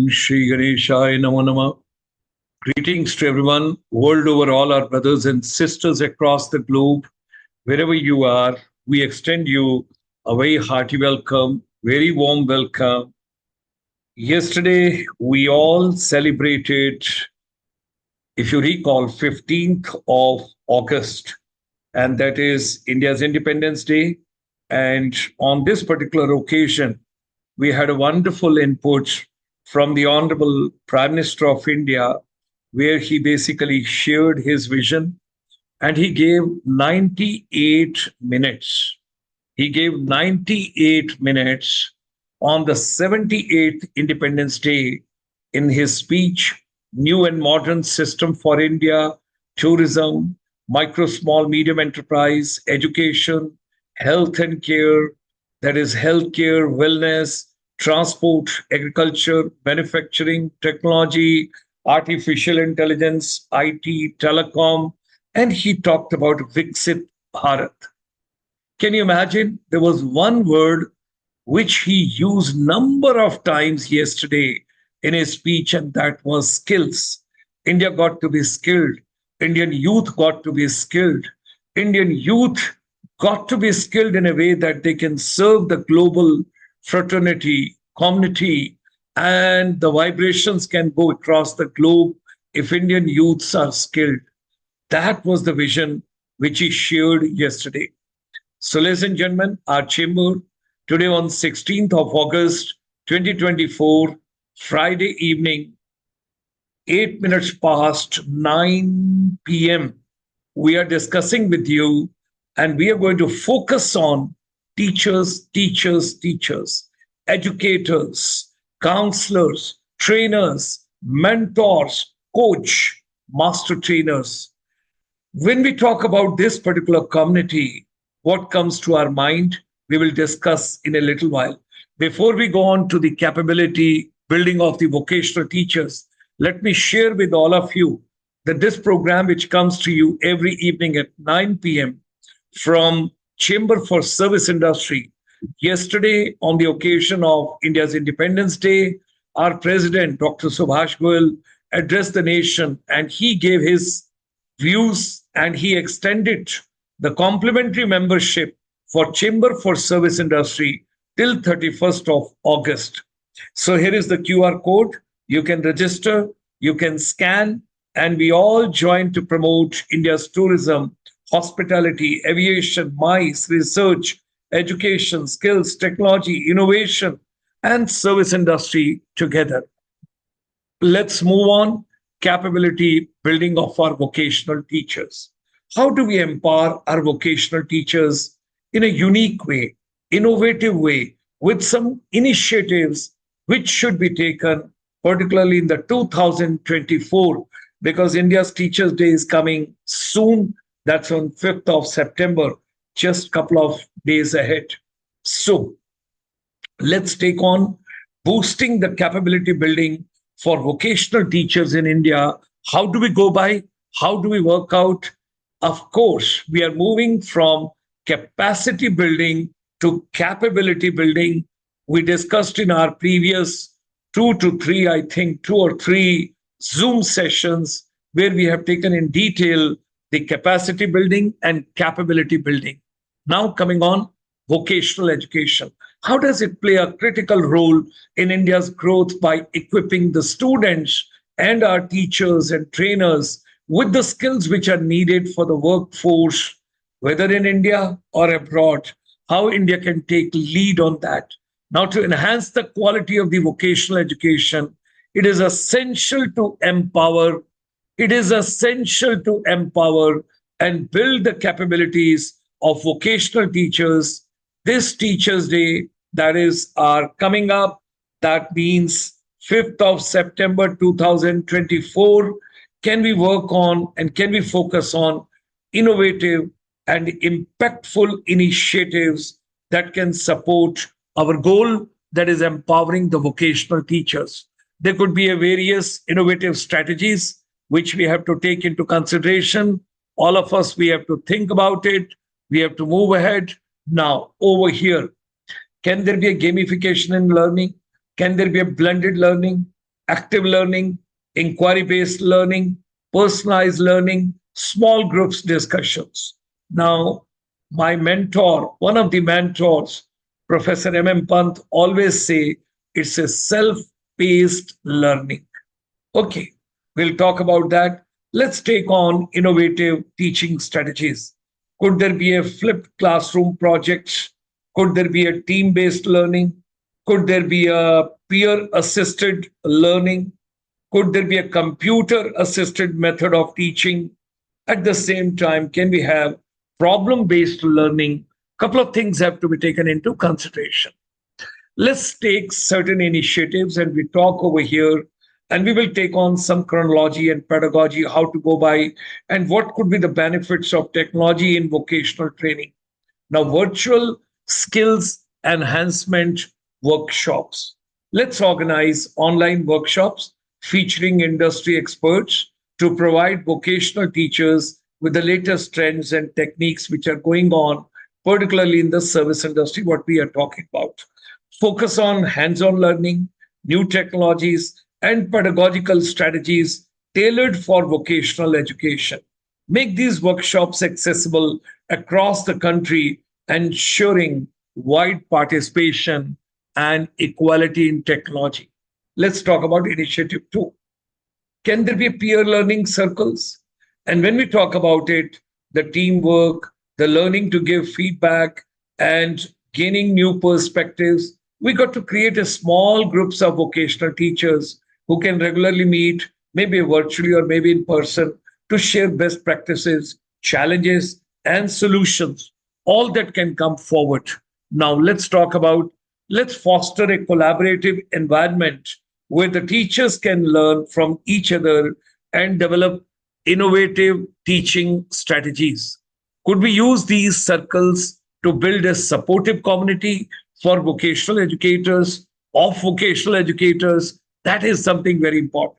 Shri Ganeshaya Namo Nama. Greetings to everyone, world over, all our brothers and sisters across the globe. Wherever you are, we extend you a very hearty welcome, very warm welcome. Yesterday, we all celebrated, if you recall, 15th of August, and that is India's Independence Day. And on this particular occasion, we had a wonderful input from the Honorable Prime Minister of India, where he basically shared his vision and he gave 98 minutes. He gave 98 minutes on the 78th Independence Day in his speech, New and Modern System for India, Tourism, Micro, Small, Medium Enterprise, Education, Health and Care, that is healthcare, wellness, transport, agriculture, manufacturing, technology, artificial intelligence, IT, telecom, and he talked about Viksit Bharat. Can you imagine? There was one word which he used number of times yesterday in his speech, and that was skills. India got to be skilled. Indian youth got to be skilled. Indian youth got to be skilled in a way that they can serve the global fraternity, community, and the vibrations can go across the globe if Indian youths are skilled. That was the vision which he shared yesterday. So, ladies and gentlemen, our chamber today on 16th of August 2024, Friday evening, 8 minutes past 9 p.m. We are discussing with you, and we are going to focus on teachers, educators, counselors, trainers, mentors, coach, master trainers. When we talk about this particular community, what comes to our mind, we will discuss in a little while. Before we go on to the capability building of the vocational teachers, let me share with all of you that this program, which comes to you every evening at 9 p.m. from Chamber for Service Industry. Yesterday, on the occasion of India's Independence Day, our president, Dr. Subhash Goyal, addressed the nation and he gave his views and he extended the complimentary membership for Chamber for Service Industry till 31st of August. So here is the QR code. You can register, you can scan, and we all join to promote India's tourism, hospitality, aviation, MICE, research, education, skills, technology, innovation, and service industry together. Let's move on. Capability building of our vocational teachers. How do we empower our vocational teachers in a unique way, innovative way, with some initiatives which should be taken, particularly in the 2024, because India's Teachers' Day is coming soon. That's on 5th of September, just a couple of days ahead. So let's take on boosting the capability building for vocational teachers in India. How do we go by? How do we work out? Of course, we are moving from capacity building to capability building. We discussed in our previous 2 or 3 Zoom sessions where we have taken in detail the capacity building and capability building. Now coming on vocational education. How does it play a critical role in India's growth by equipping the students and our teachers and trainers with the skills which are needed for the workforce, whether in India or abroad? How India can take lead on that. Now, to enhance the quality of the vocational education, it is essential to empower. It is essential to empower and build the capabilities of vocational teachers. This Teachers' Day that is coming up, that means 5th of September 2024, can we work on and can we focus on innovative and impactful initiatives that can support our goal, that is empowering the vocational teachers. There could be a various innovative strategies which we have to take into consideration. All of us, we have to think about it. We have to move ahead. Now, over here, can there be a gamification in learning? Can there be a blended learning? active learning, inquiry based learning, personalized learning, small groups discussions. Now, my mentor, one of the mentors, Professor M. Pant, always say it's a self paced learning. Okay, we'll talk about that. Let's take on innovative teaching strategies. Could there be a flipped classroom project? Could there be a team based learning? Could there be a peer assisted learning? Could there be a computer assisted method of teaching? At the same time, can we have problem based learning? Couple of things have to be taken into consideration. Let's take certain initiatives and we talk over here, and we will take on some chronology and pedagogy, how to go by, and what could be the benefits of technology in vocational training. Now, virtual skills enhancement workshops. Let's organize online workshops featuring industry experts to provide vocational teachers with the latest trends and techniques which are going on, particularly in the service industry, what we are talking about. Focus on hands on learning, new technologies, and pedagogical strategies tailored for vocational education. Make these workshops accessible across the country, ensuring wide participation and equality in technology. Let's talk about initiative two. Can there be peer learning circles? And when we talk about it, the teamwork, the learning to give feedback, and gaining new perspectives, we got to create a small groups of vocational teachers who can regularly meet, maybe virtually or maybe in person, to share best practices, challenges, and solutions, all that can come forward. Now, let's foster a collaborative environment where the teachers can learn from each other and develop innovative teaching strategies. Could we use these circles to build a supportive community for vocational educators, of vocational educators? That is something very important.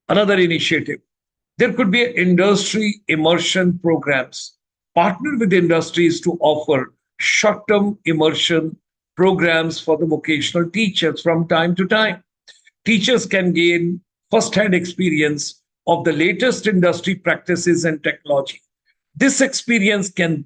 Another initiative. There could be industry immersion programs. Partner with industries to offer short term immersion programs for the vocational teachers from time to time. Teachers can gain first hand experience of the latest industry practices and technology. This experience can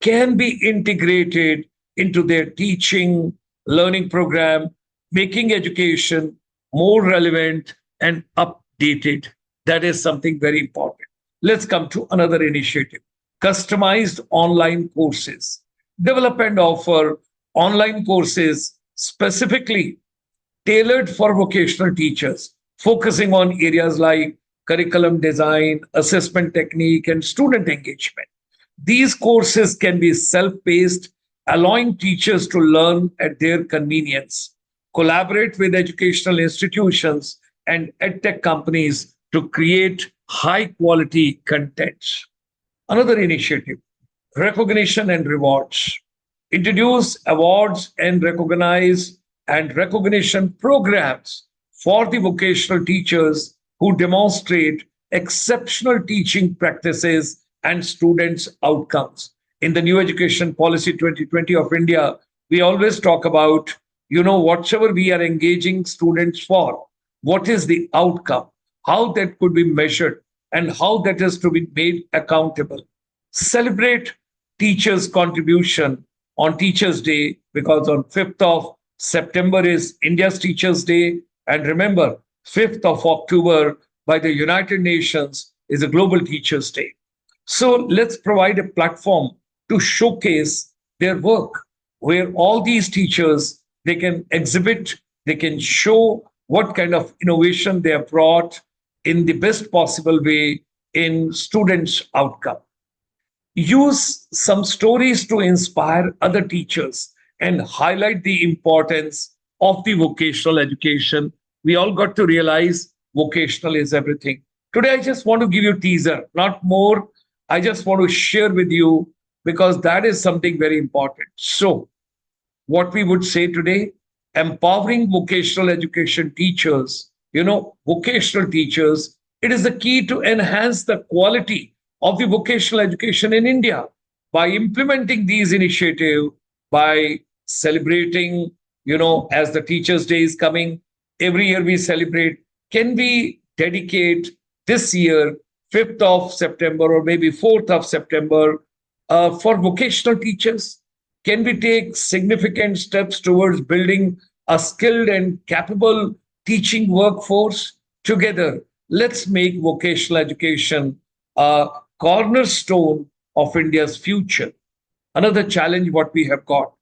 be integrated into their teaching learning program, making education more relevant and updated. That is something very important. Let's come to another initiative. Customized online courses. Develop and offer online courses specifically tailored for vocational teachers, focusing on areas like curriculum design, assessment technique, and student engagement. These courses can be self paced, allowing teachers to learn at their convenience, collaborate with educational institutions and edtech companies to create high quality content. Another initiative, recognition and rewards. Introduce awards and recognition programs for the vocational teachers who demonstrate exceptional teaching practices and students' outcomes. In the new education policy 2020 of India, we always talk about, whatever we are engaging students for, what is the outcome, how that could be measured, and how that is to be made accountable. Celebrate teachers' contribution on Teachers' Day, because on 5th of September is India's Teachers' Day. And remember, 5th of October by the United Nations is a Global Teachers' Day. So let's provide a platform to showcase their work where all these teachers, they can exhibit, they can show what kind of innovation they have brought in the best possible way in students' outcome. Use some stories to inspire other teachers and highlight the importance of the vocational education. We all got to realize vocational is everything. Today, I just want to give you a teaser, not more. I just want to share with you because that is something very important. So, what we would say today, empowering vocational education teachers, vocational teachers, it is the key to enhance the quality of the vocational education in India by implementing these initiatives, by celebrating, as the Teachers' Day is coming, every year we celebrate. Can we dedicate this year, 5th of September or maybe 4th of September, for vocational teachers? Can we take significant steps towards building a skilled and capable teaching workforce? Together, let's make vocational education a cornerstone of India's future. Another challenge what we have got,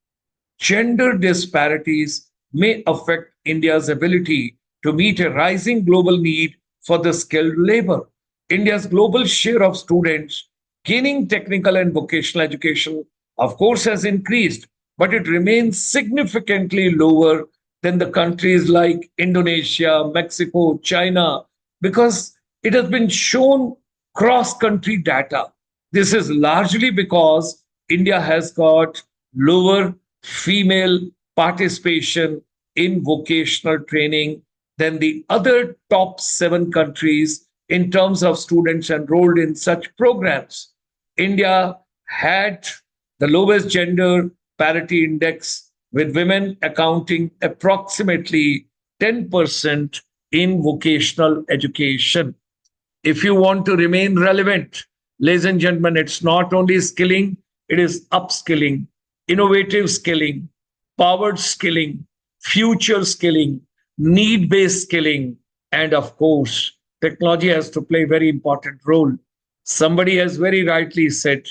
gender disparities may affect India's ability to meet a rising global need for the skilled labor. India's global share of students gaining technical and vocational education, of course, has increased, but it remains significantly lower than the countries like Indonesia, Mexico, China, because it has been shown cross country data. This is largely because India has got lower female participation in vocational training than the other top 7 countries in terms of students enrolled in such programs. India had the lowest gender parity index, with women accounting approximately 10% in vocational education. If you want to remain relevant, ladies and gentlemen, it's not only skilling, it is upskilling, innovative skilling, powered skilling, future skilling, need based skilling, and of course, technology has to play a very important role. Somebody has very rightly said,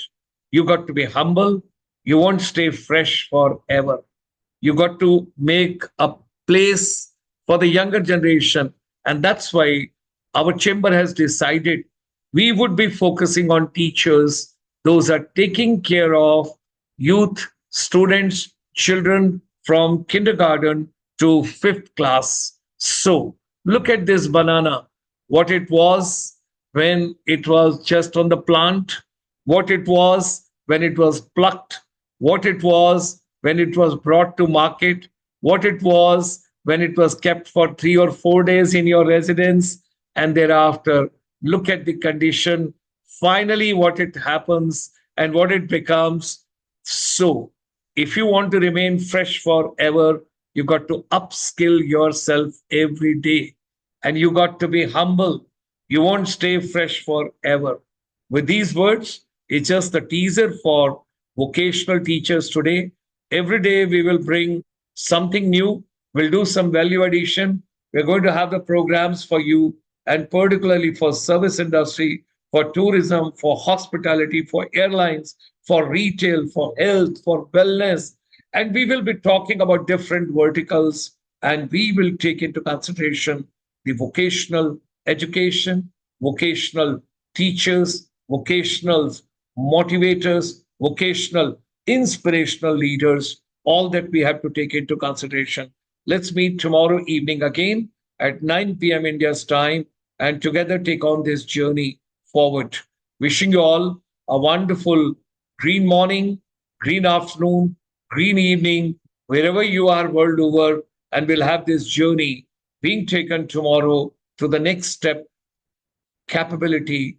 you got to be humble, you won't stay fresh forever. You got to make a place for the younger generation. And that's why our chamber has decided we would be focusing on teachers, those are taking care of youth, students, children from kindergarten to fifth class. So look at this banana, what it was when it was just on the plant, what it was when it was plucked, what it was when it was brought to market, what it was when it was kept for 3 or 4 days in your residence, and thereafter look at the condition, finally what it happens and what it becomes. So if you want to remain fresh forever, you got to upskill yourself every day, and you got to be humble. You won't stay fresh forever. With these words, it's just a teaser for vocational teachers today. Every day we will bring something new. We'll do some value addition. We're going to have the programs for you, and particularly for service industry, for tourism, for hospitality, for airlines, for retail, for health, for wellness. And we will be talking about different verticals, and we will take into consideration the vocational education, vocational teachers, vocational motivators, vocational inspirational leaders, all that we have to take into consideration. Let's meet tomorrow evening again at 9 p.m. India's time, and together take on this journey forward. Wishing you all a wonderful green morning, green afternoon, green evening, wherever you are world over, and we'll have this journey being taken tomorrow to the next step, capability